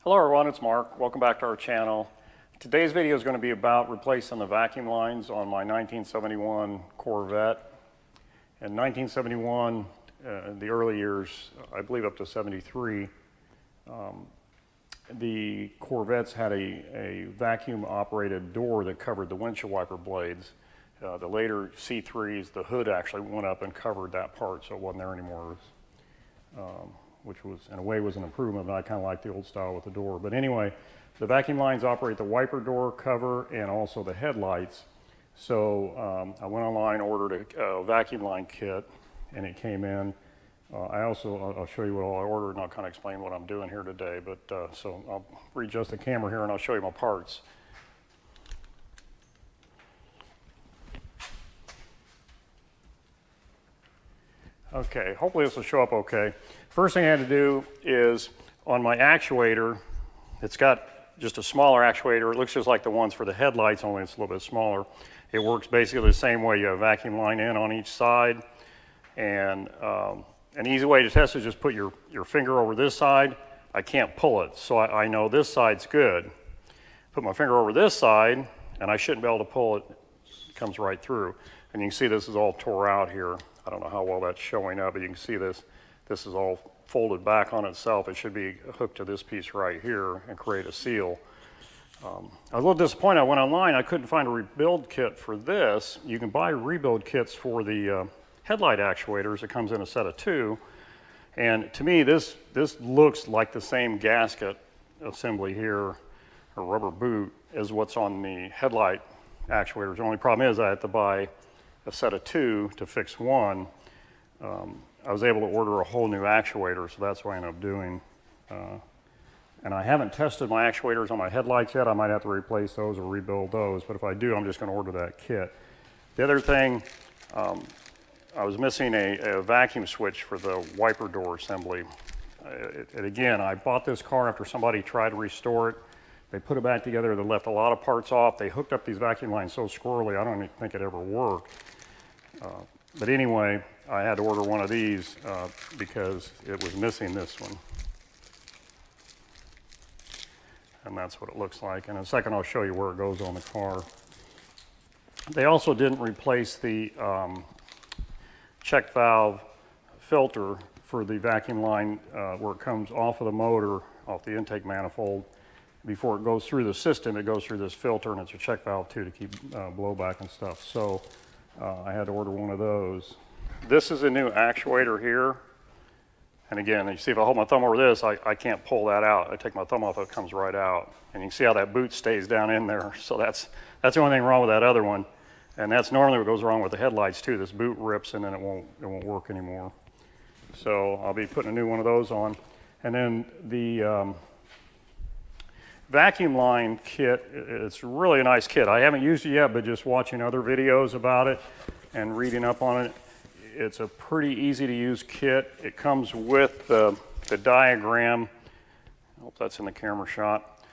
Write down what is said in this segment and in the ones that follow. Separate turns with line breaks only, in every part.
Hello everyone, it's Mark. Welcome back to our channel. Today's video is going to be about replacing the vacuum lines on my 1971 Corvette. In 1971, the early years, I believe up to 73, the Corvettes had a vacuum operated door that covered the windshield wiper blades. The later C3s, the hood actually went up and covered that part, so it wasn't there anymore. Which was, in a way, was an improvement, but I kind of like the old style with the door. But anyway, the vacuum lines operate the wiper door cover and also the headlights. So I went online, ordered a vacuum line kit, and it came in. I'll show you what all I ordered, and I'll kind of explain what I'm doing here today. But so I'll readjust the camera here, and I'll show you my parts. Okay, hopefully this will show up okay. First thing I had to do is, on my actuator, it's got just a smaller actuator. It looks just like the ones for the headlights, only it's a little bit smaller. It works basically the same way. You have a vacuum line in on each side. And an easy way to test is just put your finger over this side. I can't pull it, so I know this side's good. Put my finger over this side, and I shouldn't be able to pull it. It comes right through. And you can see this is all tore out here. I don't know how well that's showing up, but you can see this. This is all folded back on itself. It should be hooked to this piece right here and create a seal. I was a little disappointed. I went online. I couldn't find a rebuild kit for this. You can buy rebuild kits for the headlight actuators. It comes in a set of 2. And to me, this looks like the same gasket assembly here, or rubber boot, as what's on the headlight actuators. The only problem is I had to buy a set of 2 to fix one. I was able to order a whole new actuator, so that's what I ended up doing. And I haven't tested my actuators on my headlights yet. I might have to replace those or rebuild those, but if I do, I'm just going to order that kit. The other thing, I was missing a vacuum switch for the wiper door assembly. And again, I bought this car after somebody tried to restore it. They put it back together. They left a lot of parts off. They hooked up these vacuum lines so squirrely, I don't even think it ever worked. But anyway, I had to order one of these because it was missing this one. And that's what it looks like. And in a second, I'll show you where it goes on the car. They also didn't replace the check valve filter for the vacuum line where it comes off of the motor, off the intake manifold. Before it goes through the system, it goes through this filter, and it's a check valve too to keep blowback and stuff. So I had to order one of those. This is a new actuator here. And again, you see if I hold my thumb over this, I can't pull that out. I take my thumb off, it comes right out. And you can see how that boot stays down in there. So that's the only thing wrong with that other one. And that's normally what goes wrong with the headlights too. This boot rips and then it won't work anymore. So I'll be putting a new one of those on. And then the vacuum line kit, it's really a nice kit. I haven't used it yet, but just watching other videos about it and reading up on it, it's a pretty easy to use kit. It comes with the diagram. I hope that's in the camera shot.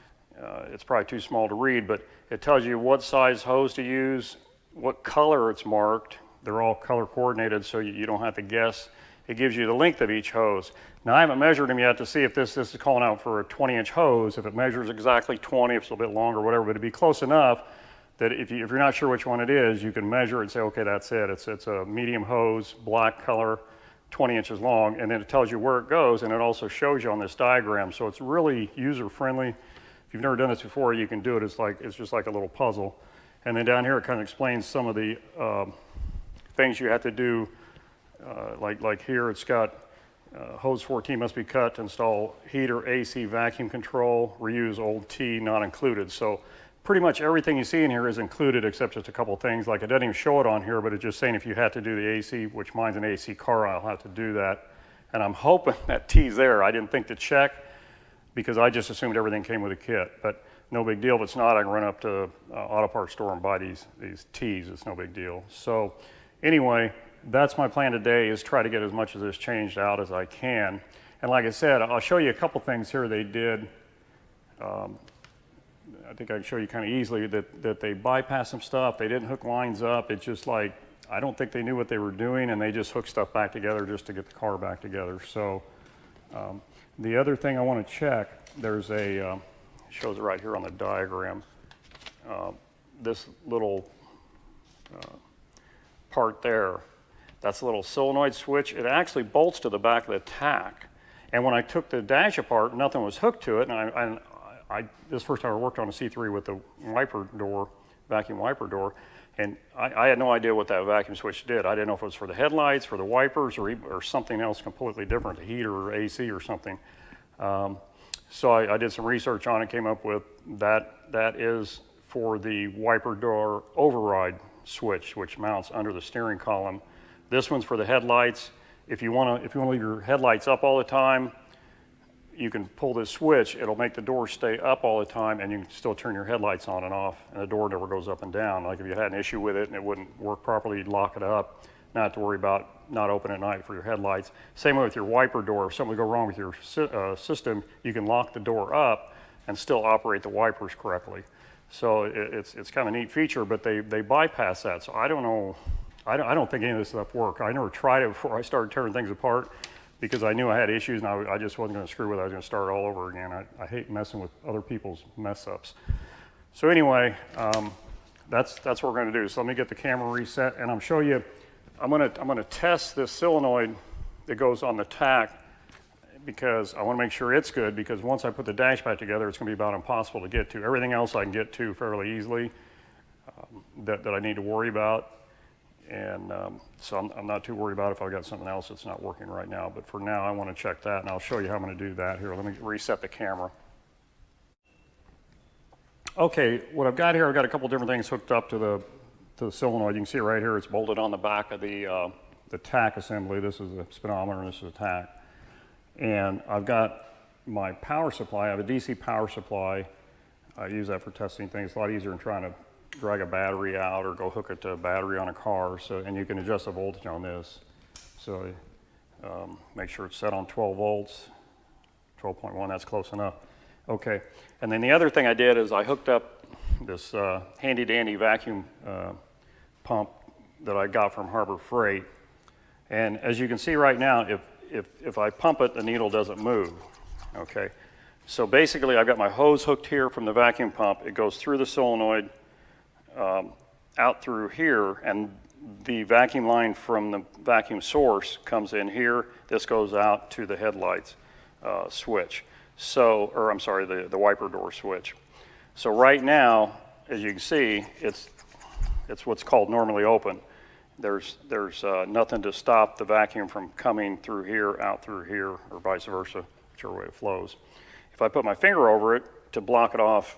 It's probably too small to read, but it tells you what size hose to use, what color it's marked. They're all color coordinated, so you don't have to guess. It gives you the length of each hose. Now, I haven't measured them yet to see if this is calling out for a 20-inch hose. If it measures exactly 20, if it's a little bit longer, whatever, but it'd be close enough that if you're not sure which one it is, you can measure it and say, okay, that's it. It's a medium hose, black color, 20 inches long, and then it tells you where it goes, and it also shows you on this diagram. So it's really user-friendly. If you've never done this before, you can do it. It's just like a little puzzle. And then down here, it kind of explains some of the things you have to do. Like here, it's got hose 14 must be cut to install heater, AC, vacuum control, reuse old T, not included. So pretty much everything you see in here is included except just a couple things. Like it doesn't even show it on here, but it's just saying if you had to do the AC, which mine's an AC car, I'll have to do that. And I'm hoping that T's there. I didn't think to check because I just assumed everything came with a kit. But no big deal. If it's not, I can run up to auto parts store and buy these T's. It's no big deal. So anyway, that's my plan today, is try to get as much of this changed out as I can. And like I said, I'll show you a couple things here they did. I think I can show you kind of easily that they bypassed some stuff. They didn't hook lines up. It's just like, I don't think they knew what they were doing, and they just hooked stuff back together just to get the car back together. So the other thing I want to check there's a, shows it right here on the diagram, this little part there, that's a little solenoid switch. It actually bolts to the back of the tack. And when I took the dash apart, nothing was hooked to it. And this first time I worked on a C3 with the wiper door, vacuum wiper door, and I had no idea what that vacuum switch did. I didn't know if it was for the headlights, for the wipers, or something else completely different, a heater or AC or something. So I did some research on it, came up with that is for the wiper door override switch, which mounts under the steering column. This one's for the headlights. If you want to leave your headlights up all the time, you can pull this switch. It'll make the door stay up all the time, and you can still turn your headlights on and off, and the door never goes up and down. Like if you had an issue with it and it wouldn't work properly, you'd lock it up. Not have to worry about not open at night for your headlights. Same way with your wiper door. If something would go wrong with your system, you can lock the door up and still operate the wipers correctly. So it's kind of a neat feature, but they bypass that. So I don't know. I don't think any of this stuff worked. I never tried it before I started tearing things apart because I knew I had issues and I just wasn't going to screw with it. I was going to start all over again. I hate messing with other people's mess ups. So anyway, that's what we're going to do. So let me get the camera reset, and I'm showing you. I'm going to test this solenoid that goes on the tack because I want to make sure it's good, because once I put the dash back together, it's going to be about impossible to get to. Everything else I can get to fairly easily that I need to worry about. And so I'm not too worried about if I've got something else that's not working right now. But for now, I want to check that, and I'll show you how I'm going to do that here. Let me reset the camera. Okay, what I've got here, I've got a couple different things hooked up to the solenoid. You can see right here, it's bolted on the back of the tack assembly. This is a speedometer, and this is a tack. And I've got my power supply. I have a DC power supply. I use that for testing things. It's a lot easier than trying to drag a battery out or go hook it to a battery on a car. So, and you can adjust the voltage on this. So make sure it's set on 12 volts, 12.1, that's close enough. Okay, and then the other thing I did is I hooked up this handy dandy vacuum pump that I got from Harbor Freight. And as you can see right now, if I pump it, the needle doesn't move, okay? So basically I've got my hose hooked here from the vacuum pump. It goes through the solenoid, out through here, and the vacuum line from the vacuum source comes in here. This goes out to the headlights switch. So, or I'm sorry, the wiper door switch. So right now, as you can see, it's what's called normally open. There's nothing to stop the vacuum from coming through here, out through here, or vice versa, whichever way it flows. If I put my finger over it to block it off,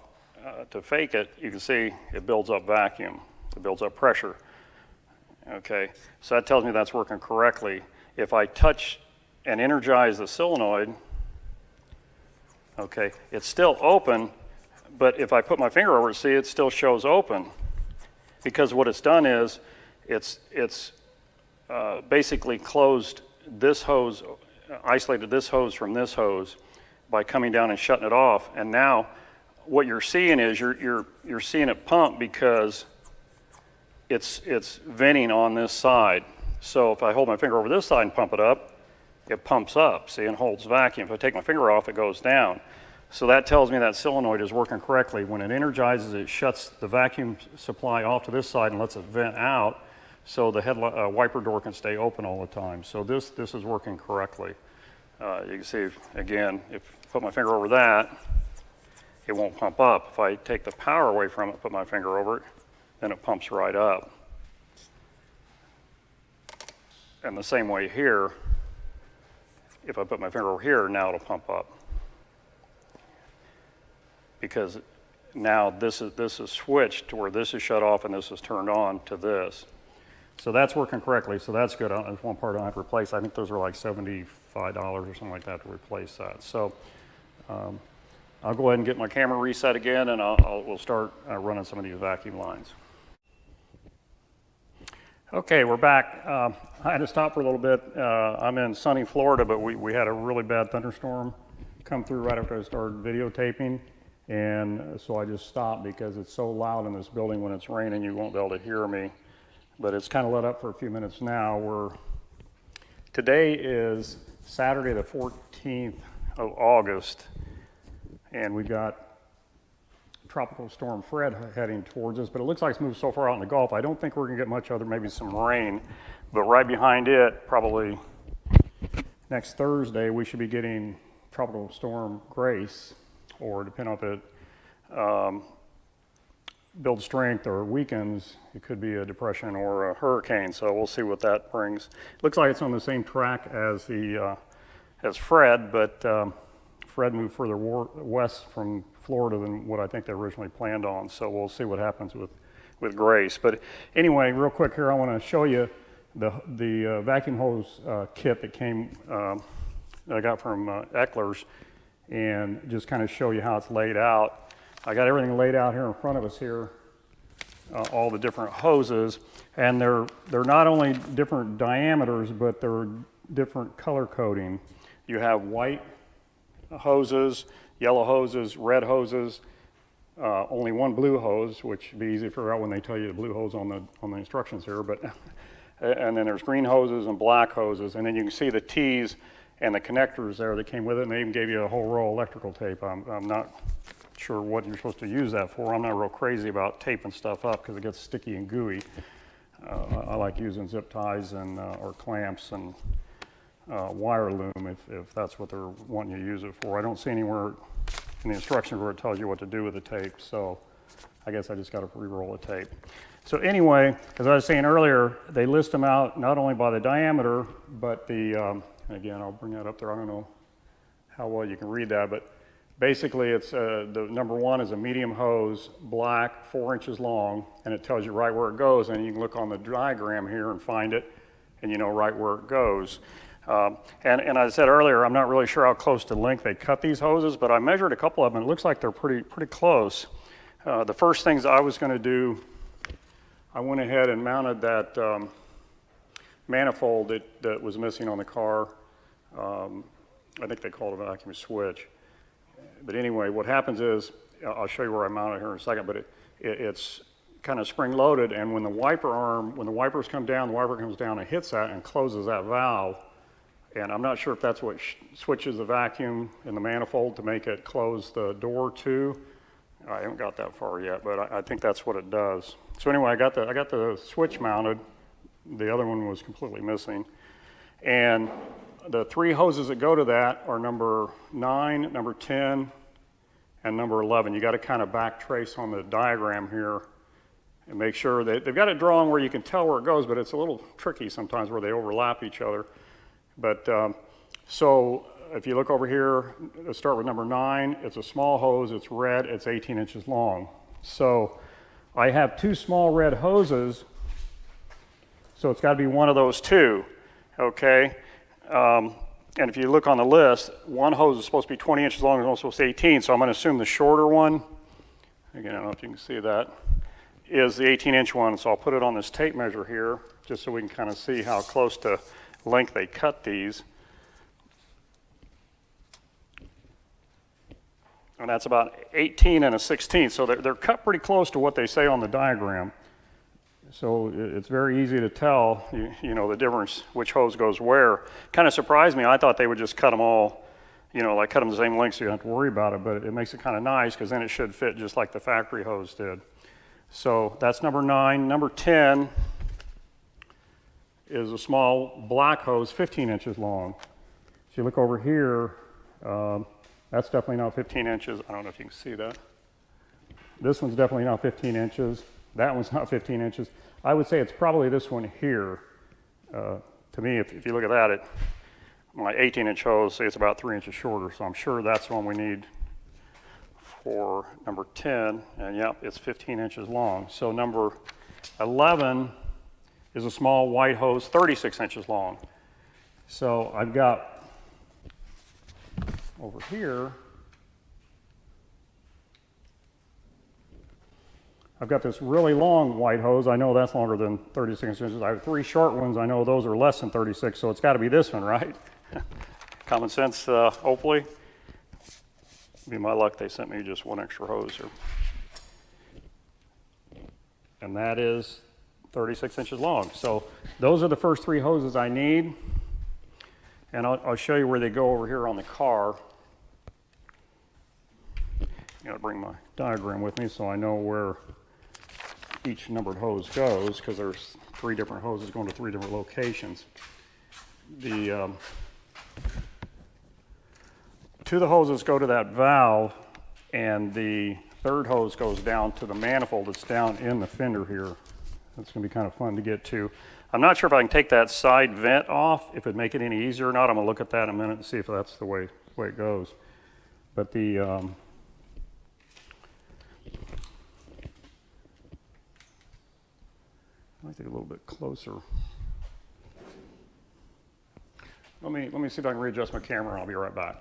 to fake it, you can see it builds up vacuum. It builds up pressure. Okay, so that tells me that's working correctly. If I touch and energize the solenoid, okay, it's still open, but if I put my finger over it, see, it still shows open. Because what it's done is, it's basically closed this hose, isolated this hose from this hose by coming down and shutting it off. And now what you're seeing is you're seeing it pump because it's venting on this side. So if I hold my finger over this side and pump it up, it pumps up, see, and holds vacuum. If I take my finger off, it goes down. So that tells me that solenoid is working correctly. When it energizes, it shuts the vacuum supply off to this side and lets it vent out so the wiper door can stay open all the time. So this is working correctly. You can see, again, if I put my finger over that, it won't pump up. If I take the power away from it, put my finger over it, then it pumps right up. And the same way here, if I put my finger over here, now it'll pump up. Because now this is switched to where this is shut off and this is turned on to this. So that's working correctly, so that's good. There's one part I have to replace. I think those are like $75 or something like that to replace that. So I'll go ahead and get my camera reset again, and we'll start running some of these vacuum lines. Okay, we're back. I had to stop for a little bit. I'm in sunny Florida, but we had a really bad thunderstorm come through right after I started videotaping. And so I just stopped because it's so loud in this building when it's raining, you won't be able to hear me. But it's kind of let up for a few minutes now. Today is Saturday the 14th of August, and we've got Tropical Storm Fred heading towards us, but it looks like it's moved so far out in the Gulf, I don't think we're going to get much other, maybe some rain. But right behind it, probably next Thursday, we should be getting Tropical Storm Grace, or depending on if it builds strength or weakens, it could be a depression or a hurricane, so we'll see what that brings. It looks like it's on the same track as as Fred, but Fred moved further west from Florida than what I think they originally planned on, so we'll see what happens with Grace. But anyway, real quick here, I want to show you the vacuum hose kit that came that I got from Eckler's, and just kind of show you how it's laid out. I got everything laid out here in front of us here, all the different hoses, and they're not only different diameters, but they're different color coding. You have white hoses, yellow hoses, red hoses, only one blue hose, which would be easy to figure out when they tell you the blue hose on the instructions here. But and then there's green hoses and black hoses, and then you can see the T's and the connectors there that came with it, and they even gave you a whole roll of electrical tape. I'm not sure what you're supposed to use that for. I'm not real crazy about taping stuff up because it gets sticky and gooey. I like using zip ties and or clamps and wire loom if that's what they're wanting you to use it for. I don't see anywhere in the instructions where it tells you what to do with the tape, so I guess I just got to re-roll the tape. So anyway, as I was saying earlier, they list them out not only by the diameter, but the, again, I'll bring that up there. I don't know how well you can read that, but basically it's the number one is a medium hose, black, 4 inches long, and it tells you right where it goes, and you can look on the diagram here and find it, and you know right where it goes. And as I said earlier, I'm not really sure how close to length they cut these hoses, but I measured a couple of them, and it looks like they're pretty close. The first things I was going to do, I went ahead and mounted that manifold that was missing on the car. I think they call it a vacuum switch. But anyway, what happens is, I'll show you where I mounted it here in a second, but it's kind of spring-loaded, and when the wipers come down, the wiper comes down and hits that and closes that valve. And I'm not sure if that's what switches the vacuum in the manifold to make it close the door too. I haven't got that far yet, but I think that's what it does. So anyway, I got the switch mounted. The other one was completely missing. And the 3 hoses that go to that are number 9, number 10, and number 11. You got to kind of back trace on the diagram here and make sure that they've got it drawn where you can tell where it goes, but it's a little tricky sometimes where they overlap each other. But so if you look over here, let's start with number 9. It's a small hose, it's red, it's 18 inches long. So I have 2 small red hoses, so it's got to be one of those 2, okay? And if you look on the list, one hose is supposed to be 20 inches long, and it's supposed to be 18, so I'm going to assume the shorter one, again, I don't know if you can see that, is the 18-inch one. So I'll put it on this tape measure here, just so we can kind of see how close to length they cut these. And that's about 18 and a 16, so they're cut pretty close to what they say on the diagram. So it's very easy to tell, you know, the difference, which hose goes where. Kind of surprised me. I thought they would just cut them all, you know, like cut them the same length so you don't have to worry about it, but it makes it kind of nice because then it should fit just like the factory hose did. So that's number 9. Number 10 is a small black hose, 15 inches long. If you look over here, that's definitely not 15 inches. I don't know if you can see that. This one's definitely not 15 inches. That one's not 15 inches. I would say it's probably this one here. To me, if you look at that, my 18-inch hose, say it's about 3 inches shorter, so I'm sure that's the one we need for number 10, and yep, it's 15 inches long. So number 11 is a small white hose, 36 inches long. So I've got over here, I've got this really long white hose. I know that's longer than 36 inches. I have 3 short ones. I know those are less than 36, so it's got to be this one, right? Common sense, hopefully. Be my luck they sent me just one extra hose here. And that is 36 inches long. So those are the first 3 hoses I need. And I'll show you where they go over here on the car. got to bring my diagram with me so I know where each numbered hose goes, because there's 3 different hoses going to 3 different locations. The 2 of the hoses go to that valve, and the 3rd hose goes down to the manifold that's down in the fender here. That's going to be kind of fun to get to. I'm not sure if I can take that side vent off, if it'd make it any easier or not. I'm going to look at that in a minute and see if that's the way it goes. But the I might take a little bit closer. Let me see if I can readjust my camera, and I'll be right back.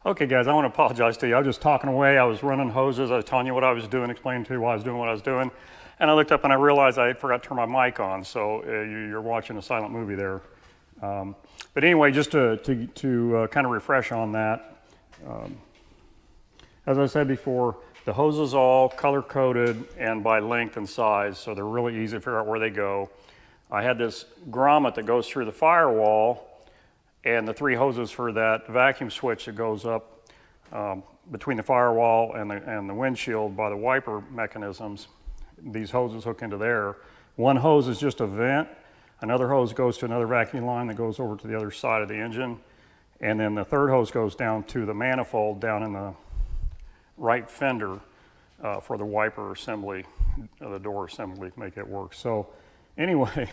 Okay guys, I want to apologize to you. I was just talking away. I was running hoses. I was telling you what I was doing, explaining to you why I was doing what I was doing. And I looked up and I realized I forgot to turn my mic on. So you're watching a silent movie there. But anyway, just to kind of refresh on that. As I said before, the hoses all color-coded and by length and size, so they're really easy to figure out where they go. I had this grommet that goes through the firewall, and the 3 hoses for that vacuum switch that goes up between the firewall and the windshield by the wiper mechanisms. These hoses hook into there. One hose is just a vent. Another hose goes to another vacuum line that goes over to the other side of the engine. And then the 3rd hose goes down to the manifold down in the right fender for the wiper assembly, the door assembly to make it work. So anyway,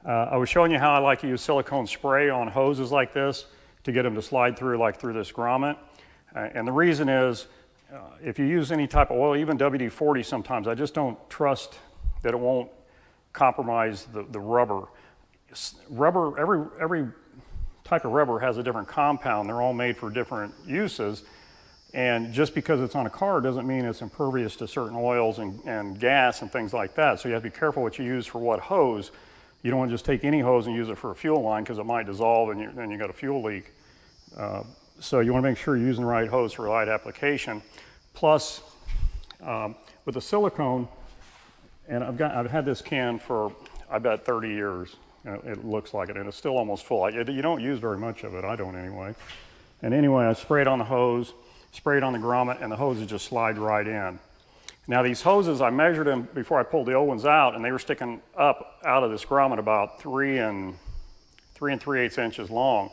I was showing you how I like to use silicone spray on hoses like this to get them to slide through, like through this grommet. And the reason is, if you use any type of oil, even WD-40 sometimes, I just don't trust that it won't compromise the rubber. Rubber, every type of rubber has a different compound. They're all made for different uses. And just because it's on a car doesn't mean it's impervious to certain oils and gas and things like that. So you have to be careful what you use for what hose. You don't want to just take any hose and use it for a fuel line, because it might dissolve and then you got a fuel leak. So you want to make sure you're using the right hose for the right application. Plus, with the silicone, and I've had this can for, I bet, 30 years. It looks like it, and it's still almost full. You don't use very much of it. I don't anyway. And anyway, I spray it on the hose, spray it on the grommet, and the hoses just slide right in. Now these hoses, I measured them before I pulled the old ones out, and they were sticking up out of this grommet about 3 3/8 inches long.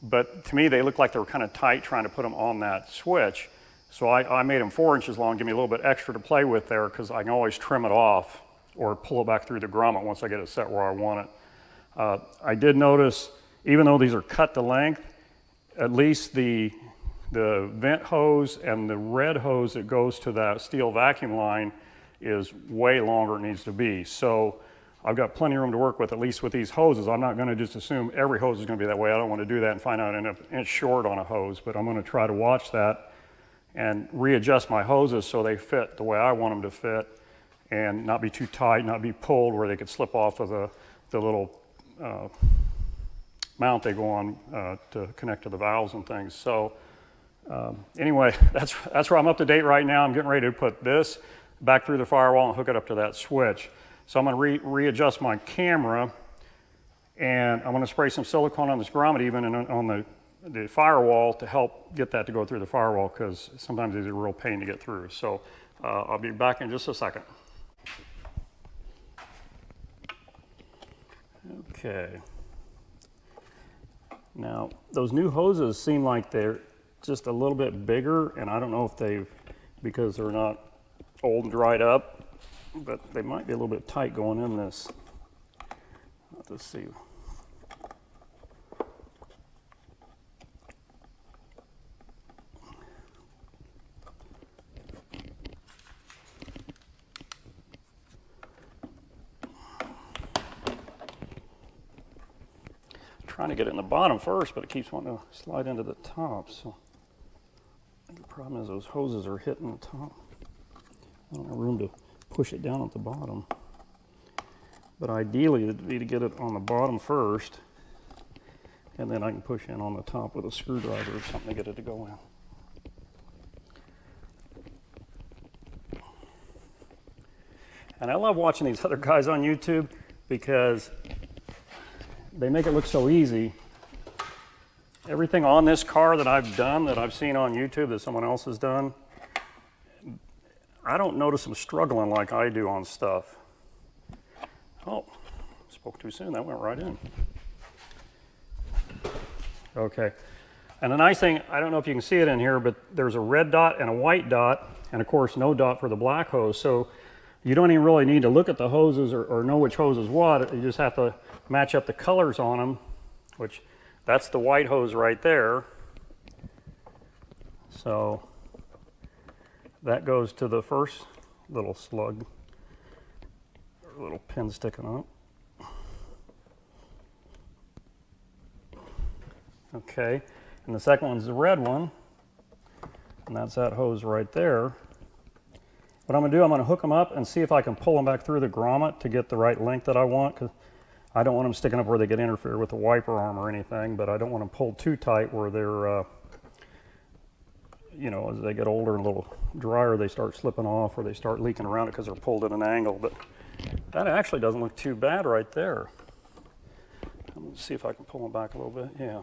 But to me, they looked like they were kind of tight trying to put them on that switch. So I made them 4 inches long, give me a little bit extra to play with there, because I can always trim it off or pull it back through the grommet once I get it set where I want it. I did notice, even though these are cut to length, at least the vent hose and the red hose that goes to that steel vacuum line is way longer than it needs to be. So I've got plenty of room to work with, at least with these hoses. I'm not going to just assume every hose is going to be that way. I don't want to do that and find out I end up an inch short on a hose, but I'm going to try to watch that and readjust my hoses so they fit the way I want them to fit and not be too tight, not be pulled where they could slip off of the little mount they go on to connect to the valves and things. So Anyway, that's where I'm up to date right now. I'm getting ready to put this back through the firewall and hook it up to that switch. So I'm going to readjust my camera, and I'm going to spray some silicone on this grommet even and on the firewall to help get that to go through the firewall, because sometimes it's a real pain to get through. So I'll be back in just a second. Okay. Now, those new hoses seem like they're just a little bit bigger, and I don't know if because they're not old and dried up, but they might be a little bit tight going in this. Let's see. Trying to get it in the bottom first, but it keeps wanting to slide into the top. So the problem is those hoses are hitting the top. I don't have room to push it down at the bottom. But ideally, it'd be to get it on the bottom first, and then I can push in on the top with a screwdriver or something to get it to go in. And I love watching these other guys on YouTube because they make it look so easy. Everything on this car that I've done, that I've seen on YouTube that someone else has done, I don't notice them struggling like I do on stuff. Oh, spoke too soon, that went right in. Okay, and the nice thing, I don't know if you can see it in here, but there's a red dot and a white dot, and of course no dot for the black hose, so you don't even really need to look at the hoses or know which hose is what. You just have to match up the colors on them, which that's the white hose right there. So that goes to the first little slug, or little pin sticking up. Okay, and the second one's the red one, and that's that hose right there. What I'm going to do, I'm going to hook them up and see if I can pull them back through the grommet to get the right length that I want, because I don't want them sticking up where they get interfered with the wiper arm or anything, but I don't want them pulled too tight where they're, you know, as they get older and a little drier, they start slipping off or they start leaking around it because they're pulled at an angle. But that actually doesn't look too bad right there. I'm going to see if I can pull them back a little bit. Yeah.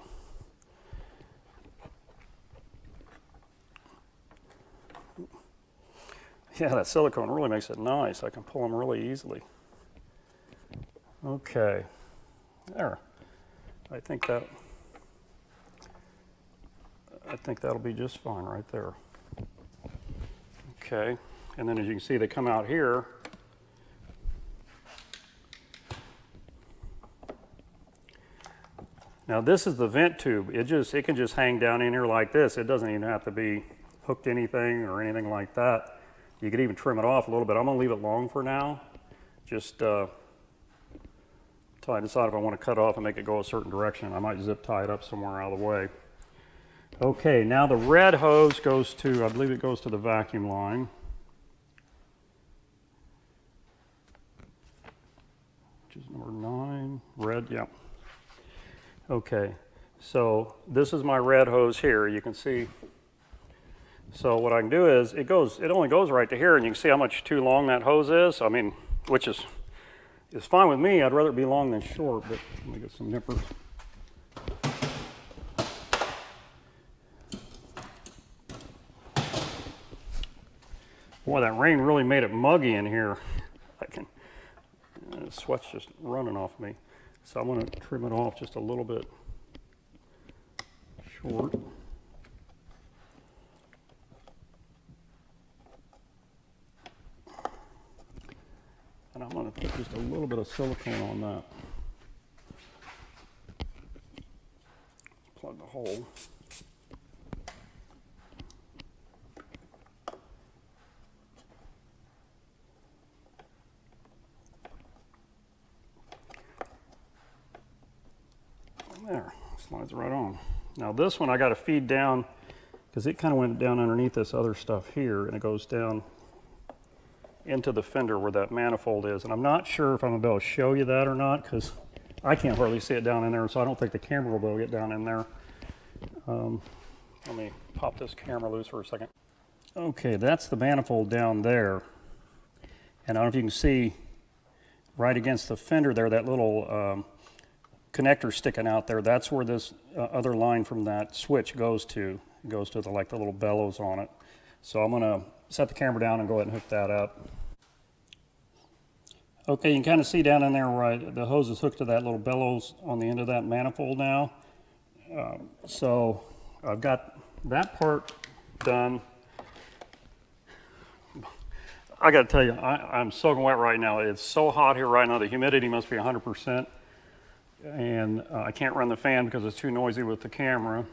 Yeah, that silicone really makes it nice. I can pull them really easily. Okay, there. I think that'll be just fine right there. Okay, and then as you can see, they come out here. Now this is the vent tube. It can just hang down in here like this. It doesn't even have to be hooked to anything or anything like that. You could even trim it off a little bit. I'm going to leave it long for now, just till I decide if I want to cut it off and make it go a certain direction. I might zip tie it up somewhere out of the way. Okay, now the red hose goes to, I believe it goes to the vacuum line. Which is number 9, red, yeah. Okay, so this is my red hose here, you can see. So what I can do is, it only goes right to here, and you can see how much too long that hose is. I mean, which is fine with me. I'd rather it be long than short, but let me get some nippers. Boy, that rain really made it muggy in here. The sweat's just running off me. So I'm going to trim it off just a little bit short. And I'm going to put just a little bit of silicone on that. Plug the hole. And there, slides right on. Now this one I got to feed down because it kind of went down underneath this other stuff here, and it goes down into the fender where that manifold is. And I'm not sure if I'm going to be able to show you that or not, because I can't hardly see it down in there, so I don't think the camera will be able to get down in there. Let me pop this camera loose for a second. Okay, that's the manifold down there. And I don't know if you can see right against the fender there, that little connector sticking out there. That's where this other line from that switch goes to. It goes to the little bellows on it. So I'm gonna set the camera down and go ahead and hook that up. Okay, you can kind of see down in there where the hose is hooked to that little bellows on the end of that manifold now. So I've got that part done. I got to tell you, I'm soaking wet right now. It's so hot here right now. The humidity must be 100%. And I can't run the fan because it's too noisy with the camera.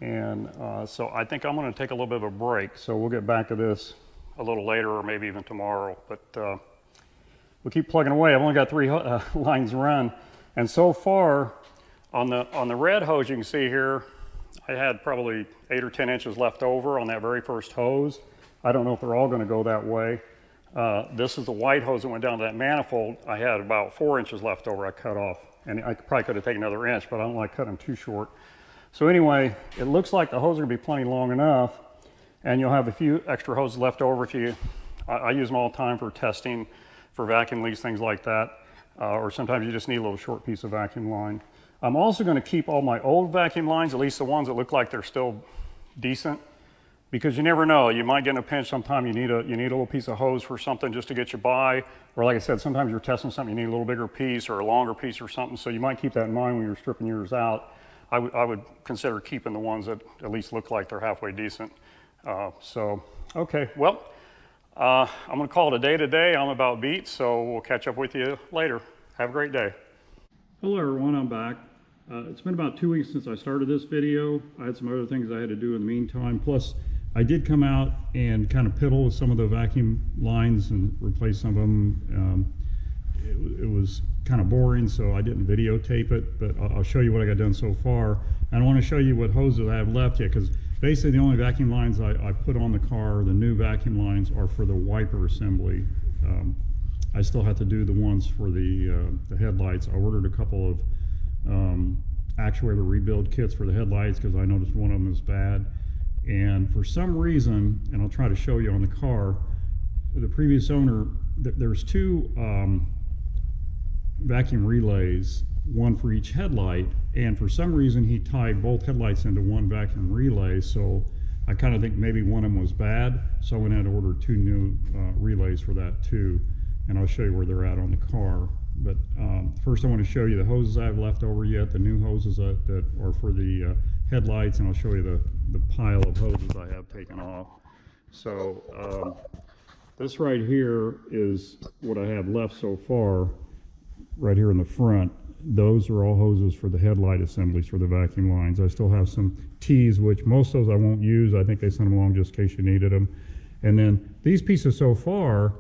And so I think I'm going to take a little bit of a break. So we'll get back to this a little later or maybe even tomorrow. But we'll keep plugging away. I've only got 3 lines run. And so far, on the red hose you can see here, I had probably 8 or 10 inches left over on that very first hose. I don't know if they're all going to go that way. This is the white hose that went down to that manifold. I had about 4 inches left over I cut off. And I probably could have taken another inch, but I don't like cutting them too short. So anyway, it looks like the hose are going to be plenty long enough. And you'll have a few extra hoses left over if you, I use them all the time for testing, for vacuum leaks, things like that. Or sometimes you just need a little short piece of vacuum line. I'm also going to keep all my old vacuum lines, at least the ones that look like they're still decent, because you never know. You might get in a pinch sometime. You need a little piece of hose for something just to get you by. Or like I said, sometimes you're testing something, you need a little bigger piece or a longer piece or something. So you might keep that in mind when you're stripping yours out. I would consider keeping the ones that at least look like they're halfway decent. Okay, well, I'm going to call it a day today. I'm about beat, so we'll catch up with you later. Have a great day. Hello everyone, I'm back. It's been about 2 weeks since I started this video. I had some other things I had to do in the meantime. Plus, I did come out and kind of piddle with some of the vacuum lines and replace some of them. It was kind of boring, so I didn't videotape it, but I'll show you what I got done so far. And I want to show you what hoses I have left yet, because basically the only vacuum lines I put on the car, the new vacuum lines, are for the wiper assembly. I still have to do the ones for the headlights. I ordered a couple of actuator rebuild kits for the headlights because I noticed one of them is bad. And for some reason, and I'll try to show you on the car, the previous owner, there's 2 vacuum relays, one for each headlight, and for some reason he tied both headlights into one vacuum relay, so I kind of think maybe one of them was bad, so I went out and ordered 2 new relays for that too, and I'll show you where they're at on the car. But first I want to show you the hoses I have left over yet, the new hoses that are for the headlights, and I'll show you the pile of hoses I have taken off. So this right here is what I have left so far, right here in the front. Those are all hoses for the headlight assemblies for the vacuum lines. I still have some T's, which most of those I won't use. I think they sent them along just in case you needed them. And then these pieces so far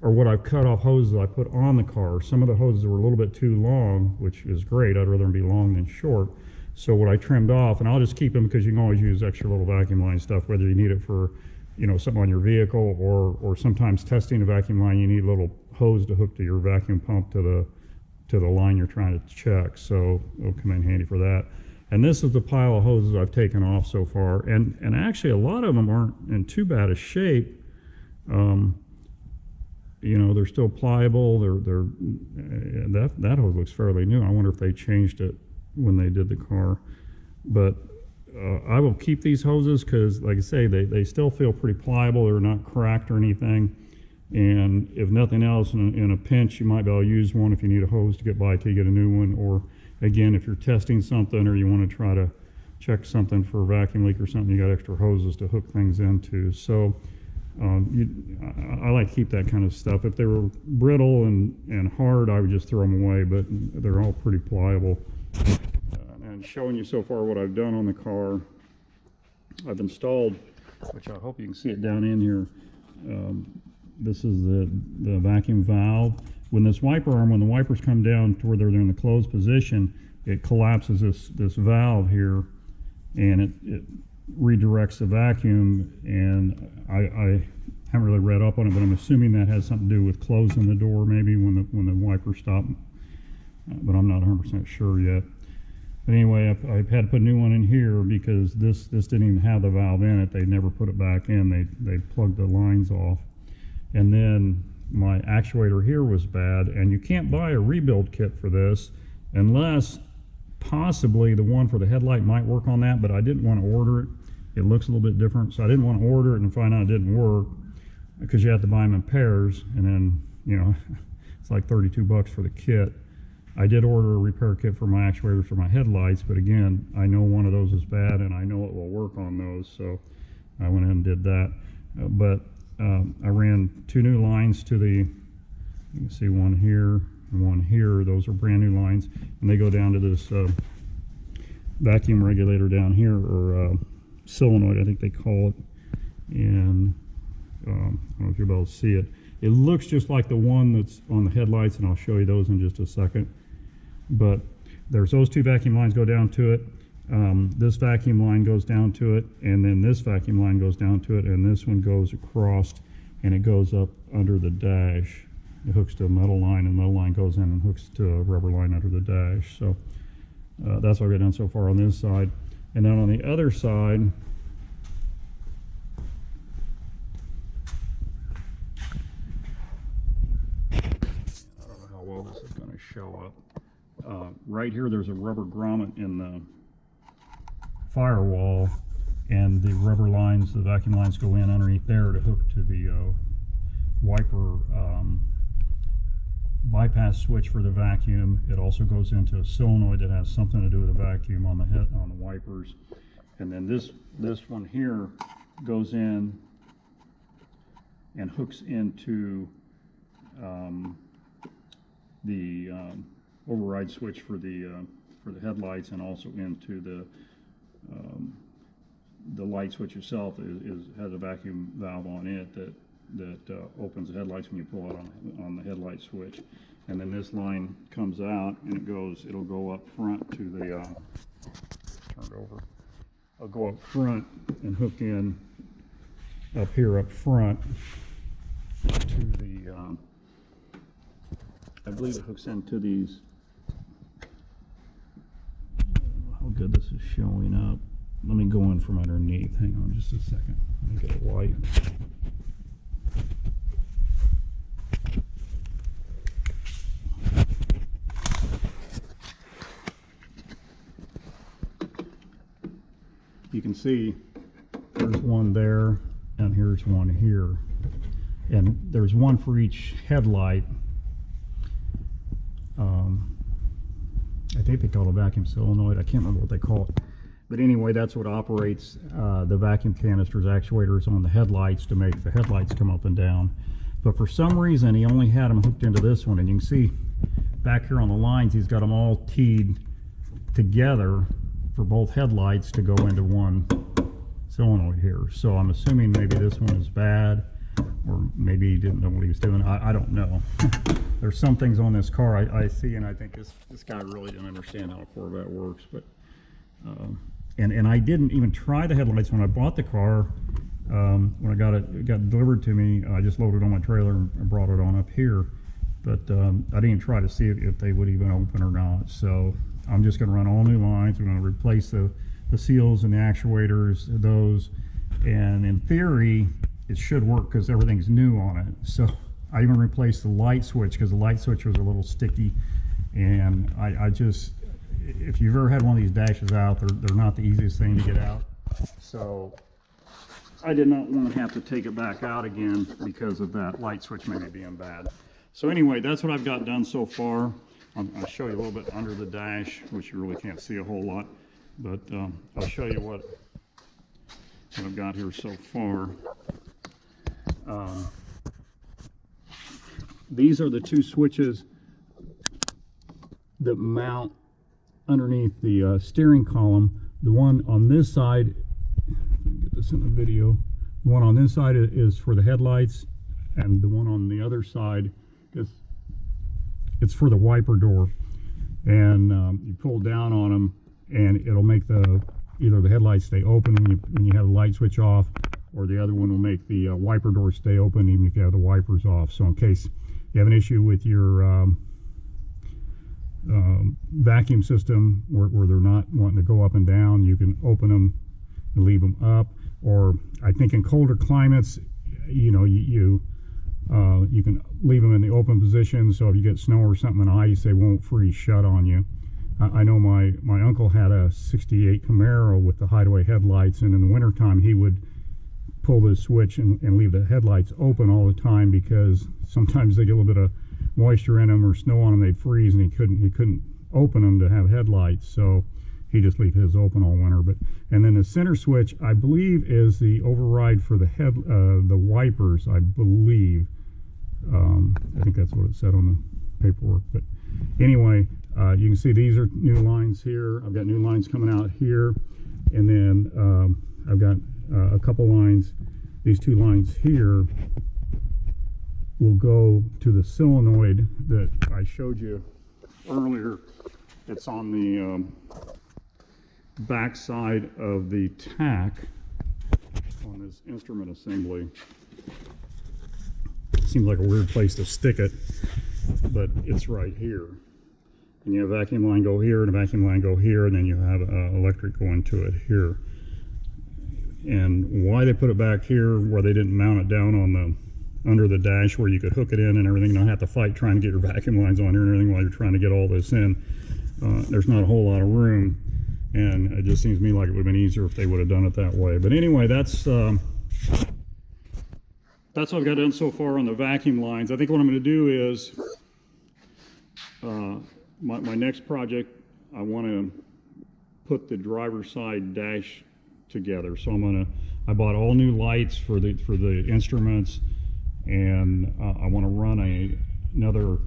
are what I've cut off hoses I put on the car. Some of the hoses were a little bit too long, which is great. I'd rather them be long than short. So what I trimmed off, and I'll just keep them because you can always use extra little vacuum line stuff, whether you need it for, you know, something on your vehicle, or sometimes testing a vacuum line, you need a little hose to hook to your vacuum pump to the line you're trying to check. So it'll come in handy for that. And this is the pile of hoses I've taken off so far. And actually a lot of them aren't in too bad a shape. You know, they're still pliable. That hose looks fairly new. I wonder if they changed it when they did the car. But I will keep these hoses because, like I say, they still feel pretty pliable. They're not cracked or anything. And if nothing else, in a pinch, you might be able to use one if you need a hose to get by till you get a new one. Or again, if you're testing something or you want to try to check something for a vacuum leak or something, you got extra hoses to hook things into. So I like to keep that kind of stuff. If they were brittle and hard, I would just throw them away, but they're all pretty pliable. And showing you so far what I've done on the car, I've installed, which I hope you can see it down in here. This is the vacuum valve. When this wiper arm, when the wipers come down to where they're in the closed position, it collapses this valve here, and it redirects the vacuum. And I haven't really read up on it, but I'm assuming that has something to do with closing the door maybe when the wipers stop, but I'm not 100% sure yet. But anyway, I've had to put a new one in here because this didn't even have the valve in it. They never put it back in. They plugged the lines off. And then my actuator here was bad, and you can't buy a rebuild kit for this unless possibly the one for the headlight might work on that, but I didn't want to order it. It looks a little bit different, so I didn't want to order it and find out it didn't work, because you have to buy them in pairs, and then, you know, it's like 32 bucks for the kit. I did order a repair kit for my actuators for my headlights, but again, I know one of those is bad, and I know it will work on those, so I went ahead and did that. I ran 2 new lines to the, you can see one here and one here. Those are brand new lines, and they go down to this vacuum regulator down here, or solenoid, I think they call it. And I don't know if you'll be able to see it. It looks just like the one that's on the headlights, and I'll show you those in just a second. But there's those 2 vacuum lines go down to it. This vacuum line goes down to it, and then this vacuum line goes down to it, and this one goes across, and it goes up under the dash. It hooks to a metal line, and the metal line goes in and hooks to a rubber line under the dash. So that's what I've done so far on this side. And then on the other side, I don't know how well this is going to show up. Right here, there's a rubber grommet in the firewall, and the rubber lines, the vacuum lines, go in underneath there to hook to the wiper bypass switch for the vacuum. It also goes into a solenoid that has something to do with the vacuum on the head, on the wipers. And then this one here goes in and hooks into the override switch for the headlights, and also into the light switch itself has a vacuum valve on it that opens the headlights when you pull it on the headlight switch. And then this line comes out, and it'll go up front to the turn it over. I'll go up front and hook in up here up front to the I believe it hooks into these. I don't know how good this is showing up. Let me go in from underneath. Hang on just a second. Let me get it white. You can see there's one there, and here's one here. And there's one for each headlight. I think they call it a vacuum solenoid. I can't remember what they call it. But anyway, that's what operates the vacuum canisters, actuators on the headlights to make the headlights come up and down. But for some reason, he only had them hooked into this one. And you can see back here on the lines, he's got them all teed together for both headlights to go into one solenoid here. So I'm assuming maybe this one is bad, or maybe he didn't know what he was doing. I don't know. There's some things on this car I see, and I think this guy really didn't understand how a Corvette works. But and I didn't even try the headlights when I bought the car. When it got delivered to me, I just loaded it on my trailer and brought it on up here. But I didn't even try to see if they would even open or not. So I'm just going to run all new lines. We're going to replace the seals and the actuators, those. And in theory, it should work because everything's new on it. So I even replaced the light switch because the light switch was a little sticky. And I just, if you've ever had one of these dashes out, they're not the easiest thing to get out. So I did not want to have to take it back out again because of that light switch maybe being bad. So anyway, that's what I've got done so far. I'll show you a little bit under the dash, which you really can't see a whole lot, but I'll show you what I've got here so far. These are the 2 switches that mount underneath the steering column. The one on this side, let me get this in the video, the one on this side is for the headlights, and the one on the other side it's for the wiper door. And you pull down on them, and it'll make either the headlights stay open when you have the light switch off, or the other one will make the wiper door stay open even if you have the wipers off. So in case you have an issue with your
vacuum system where they're not wanting to go up and down, you can open them and leave them up. Or I think in colder climates, you know, you can leave them in the open position, so if you get snow or something and ice, they won't freeze shut on you. I know my uncle had a 68 Camaro with the hideaway headlights, and in the wintertime he would pull the switch and leave the headlights open all the time, because sometimes they get a little bit of moisture in them or snow on them, they'd freeze, and he couldn't open them to have headlights, so he just leave his open all winter. But and then the center switch, I believe, is the override for the wipers, I believe. I think that's what it said on the paperwork. But anyway, you can see these are new lines here. I've got new lines coming out here, and then I've got a couple lines. These two lines here will go to the solenoid that I showed you earlier. It's on the back side of the tack on this instrument assembly. Seems like a weird place to stick it, but it's right here. And you have a vacuum line go here and a vacuum line go here, and then you have electric going to it here. And why they put it back here, where they didn't mount it down on the under the dash where you could hook it in and everything, not have to fight trying to get your vacuum lines on here and everything while you're trying to get all this in. There's not a whole lot of room, and it just seems to me like it would have been easier if they would have done it that way. But anyway, that's what I've got done so far on the vacuum lines. I think what I'm going to do is my next project, I want to put the driver's side dash together. So I bought all new lights for the instruments, and I want to run another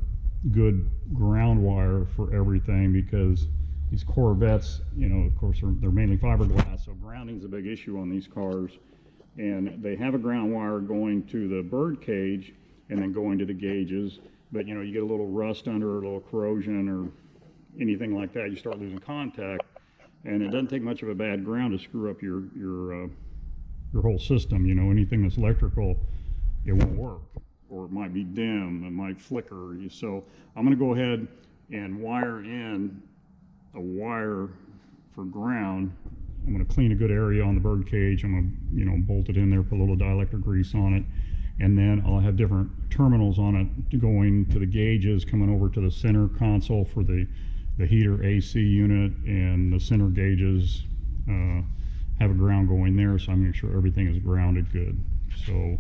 good ground wire for everything, because these Corvettes, you know, of course they're mainly fiberglass, so grounding's a big issue on these cars. And they have a ground wire going to the bird cage and then going to the gauges, but you know, you get a little rust under, a little corrosion or anything like that, you start losing contact, and it doesn't take much of a bad ground to screw up your whole system. You know, anything that's electrical, it won't work, or it might be dim, it might flicker. So I'm going to go ahead and wire in a wire for ground. I'm going to clean a good area on the bird cage. I'm going to, you know, bolt it in there, put a little dielectric grease on it, and then I'll have different terminals on it going to the gauges, coming over to the center console for the heater AC unit, and the center gauges have a ground going there, so I'm making sure everything is grounded good. So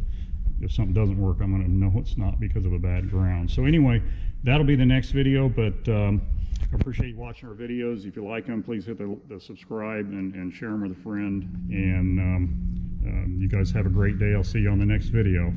if something doesn't work, I'm going to know it's not because of a bad ground. So anyway, that'll be the next video, but I appreciate you watching our videos. If you like them, please hit the subscribe and share them with a friend. And you guys have a great day. I'll see you on the next video.